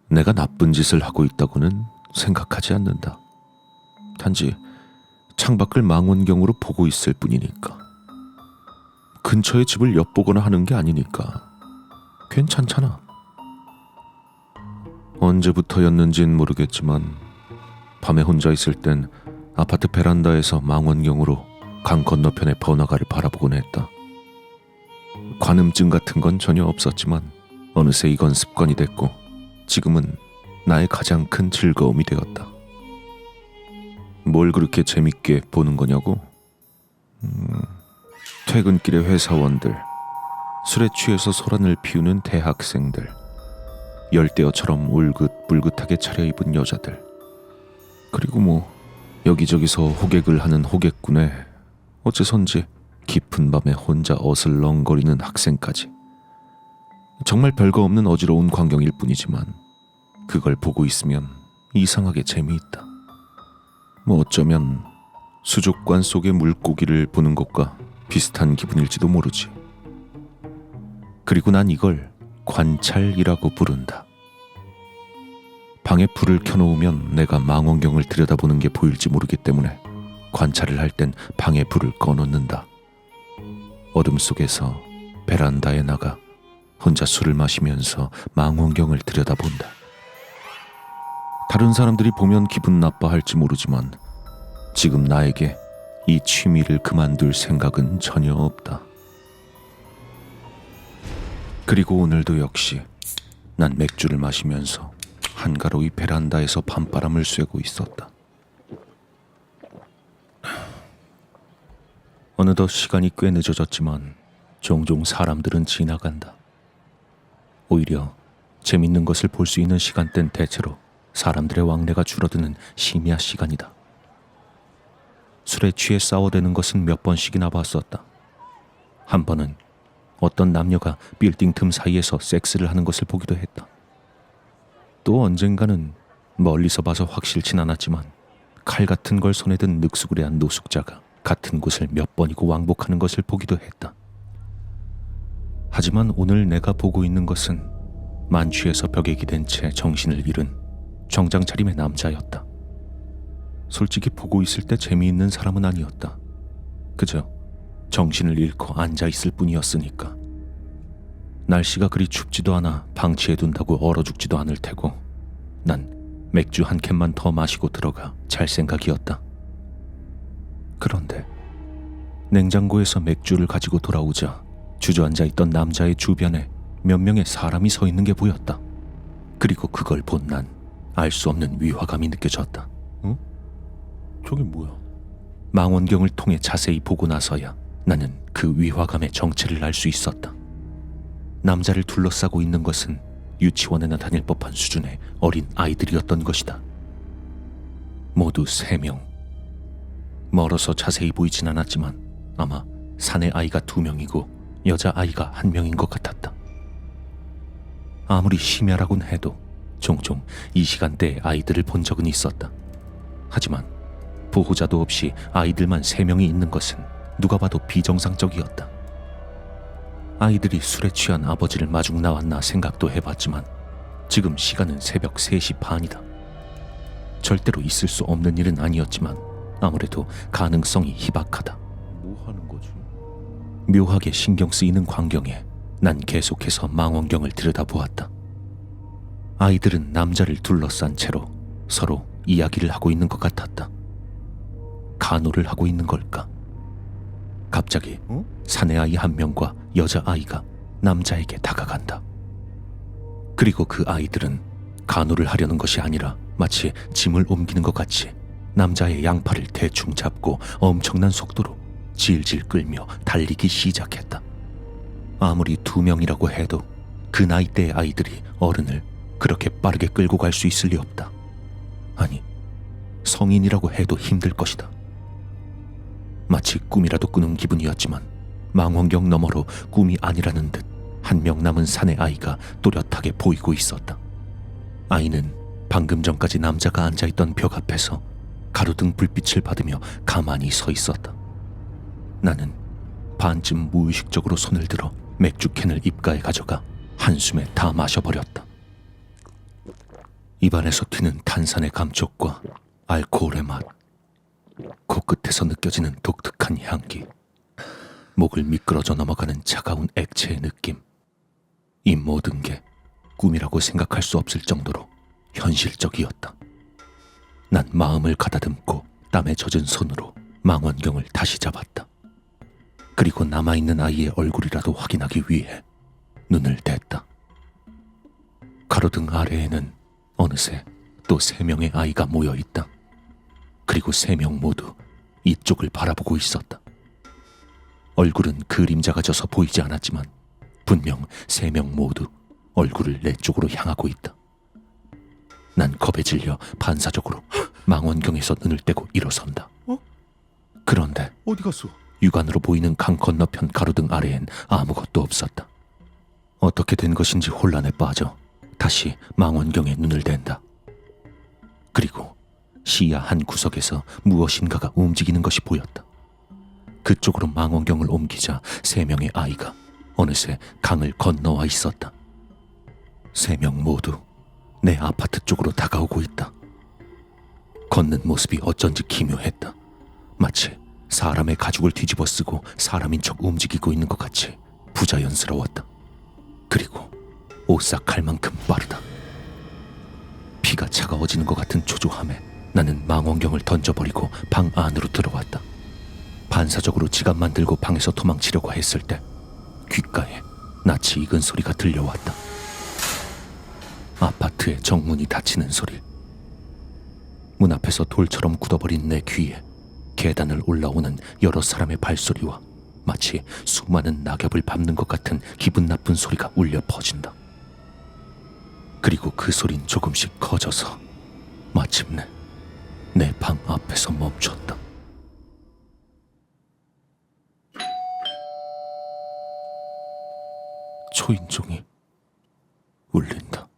내가 나쁜 짓을 하고 있다고는 생각하지 않는다. 단지 창밖을 망원경으로 보고 있을 뿐이니까. 근처의 집을 엿보거나 하는 게 아니니까 괜찮잖아. 언제부터였는진 모르겠지만 밤에 혼자 있을 땐 아파트 베란다에서 망원경으로 강 건너편의 번화가를 바라보곤 했다. 관음증 같은 건 전혀 없었지만 어느새 이건 습관이 됐고 지금은 나의 가장 큰 즐거움이 되었다. 뭘 그렇게 재밌게 보는 거냐고? 퇴근길의 회사원들, 술에 취해서 소란을 피우는 대학생들, 열대어처럼 울긋불긋하게 차려입은 여자들, 그리고 여기저기서 호객을 하는 호객꾼에 어째선지 깊은 밤에 혼자 어슬렁거리는 학생까지. 정말 별거 없는 어지러운 광경일 뿐이지만 그걸 보고 있으면 이상하게 재미있다. 어쩌면 수족관 속의 물고기를 보는 것과 비슷한 기분일지도 모르지. 그리고 난 이걸 관찰이라고 부른다. 방에 불을 켜놓으면 내가 망원경을 들여다보는 게 보일지 모르기 때문에 관찰을 할 땐 방에 불을 꺼놓는다. 어둠 속에서 베란다에 나가 혼자 술을 마시면서 망원경을 들여다본다. 다른 사람들이 보면 기분 나빠할지 모르지만 지금 나에게 이 취미를 그만둘 생각은 전혀 없다. 그리고 오늘도 역시 난 맥주를 마시면서 한가로이 베란다에서 밤바람을 쐬고 있었다. 어느덧 시간이 꽤 늦어졌지만 종종 사람들은 지나간다. 오히려 재밌는 것을 볼 수 있는 시간대는 대체로 사람들의 왕래가 줄어드는 심야 시간이다. 술에 취해 싸워대는 것은 몇 번씩이나 봤었다. 한 번은 어떤 남녀가 빌딩 틈 사이에서 섹스를 하는 것을 보기도 했다. 또 언젠가는 멀리서 봐서 확실치 않았지만 칼 같은 걸 손에 든 늑수구레한 노숙자가 같은 곳을 몇 번이고 왕복하는 것을 보기도 했다. 하지만 오늘 내가 보고 있는 것은 만취해서 벽에 기댄 채 정신을 잃은 정장 차림의 남자였다. 솔직히 보고 있을 때 재미있는 사람은 아니었다. 그저 정신을 잃고 앉아있을 뿐이었으니까. 날씨가 그리 춥지도 않아 방치해둔다고 얼어 죽지도 않을 테고 난 맥주 한 캔만 더 마시고 들어가 잘 생각이었다. 그런데 냉장고에서 맥주를 가지고 돌아오자 주저앉아 있던 남자의 주변에 몇 명의 사람이 서 있는 게 보였다. 그리고 그걸 본 난 알 수 없는 위화감이 느껴졌다. 응? 저게 뭐야? 망원경을 통해 자세히 보고 나서야 나는 그 위화감의 정체를 알 수 있었다. 남자를 둘러싸고 있는 것은 유치원에나 다닐 법한 수준의 어린 아이들이었던 것이다. 모두 3명. 멀어서 자세히 보이진 않았지만 아마 사내 아이가 2명이고 여자아이가 1명인 것 같았다. 아무리 심야라곤 해도 종종 이 시간대에 아이들을 본 적은 있었다. 하지만 보호자도 없이 아이들만 3명이 있는 것은 누가 봐도 비정상적이었다. 아이들이 술에 취한 아버지를 마중 나왔나 생각도 해봤지만 지금 시간은 새벽 3시 반이다. 절대로 있을 수 없는 일은 아니었지만 아무래도 가능성이 희박하다. 뭐 하는 거지? 묘하게 신경 쓰이는 광경에 난 계속해서 망원경을 들여다보았다. 아이들은 남자를 둘러싼 채로 서로 이야기를 하고 있는 것 같았다. 간호를 하고 있는 걸까? 갑자기 사내아이 1명과 여자아이가 남자에게 다가간다. 그리고 그 아이들은 간호를 하려는 것이 아니라 마치 짐을 옮기는 것 같이 남자의 양팔을 대충 잡고 엄청난 속도로 질질 끌며 달리기 시작했다. 아무리 2명이라고 해도 그 나이대의 아이들이 어른을 그렇게 빠르게 끌고 갈 수 있을 리 없다. 아니, 성인이라고 해도 힘들 것이다. 마치 꿈이라도 꾸는 기분이었지만 망원경 너머로 꿈이 아니라는 듯 1명 남은 사내 아이가 또렷하게 보이고 있었다. 아이는 방금 전까지 남자가 앉아있던 벽 앞에서 가로등 불빛을 받으며 가만히 서 있었다. 나는 반쯤 무의식적으로 손을 들어 맥주캔을 입가에 가져가 한숨에 다 마셔버렸다. 입안에서 튀는 탄산의 감촉과 알코올의 맛, 코끝에서 느껴지는 독특한 향기, 목을 미끄러져 넘어가는 차가운 액체의 느낌. 이 모든 게 꿈이라고 생각할 수 없을 정도로 현실적이었다. 난 마음을 가다듬고 땀에 젖은 손으로 망원경을 다시 잡았다. 그리고 남아있는 아이의 얼굴이라도 확인하기 위해 눈을 댔다. 가로등 아래에는 어느새 또 3명의 아이가 모여있다. 그리고 3명 모두 이쪽을 바라보고 있었다. 얼굴은 그림자가 져서 보이지 않았지만 분명 3명 모두 얼굴을 내 쪽으로 향하고 있다. 난 겁에 질려 반사적으로 망원경에서 눈을 떼고 일어선다. 그런데 어디 갔어? 육안으로 보이는 강 건너편 가로등 아래엔 아무것도 없었다. 어떻게 된 것인지 혼란에 빠져 다시 망원경에 눈을 댄다. 그리고 시야 한 구석에서 무엇인가가 움직이는 것이 보였다. 그쪽으로 망원경을 옮기자 3명의 아이가 어느새 강을 건너와 있었다. 3명 모두 내 아파트 쪽으로 다가오고 있다. 걷는 모습이 어쩐지 기묘했다. 마치 사람의 가죽을 뒤집어 쓰고 사람인 척 움직이고 있는 것 같이 부자연스러웠다. 그리고 오싹할 만큼 빠르다. 피가 차가워지는 것 같은 초조함에 나는 망원경을 던져버리고 방 안으로 들어왔다. 반사적으로 지갑만 들고 방에서 도망치려고 했을 때 귓가에 낯이 익은 소리가 들려왔다. 아파트의 정문이 닫히는 소리. 문 앞에서 돌처럼 굳어버린 내 귀에 계단을 올라오는 여러 사람의 발소리와 마치 수많은 낙엽을 밟는 것 같은 기분 나쁜 소리가 울려 퍼진다. 그리고 그 소린 조금씩 커져서 마침내 내 방 앞에서 멈췄다. 초인종이 울린다.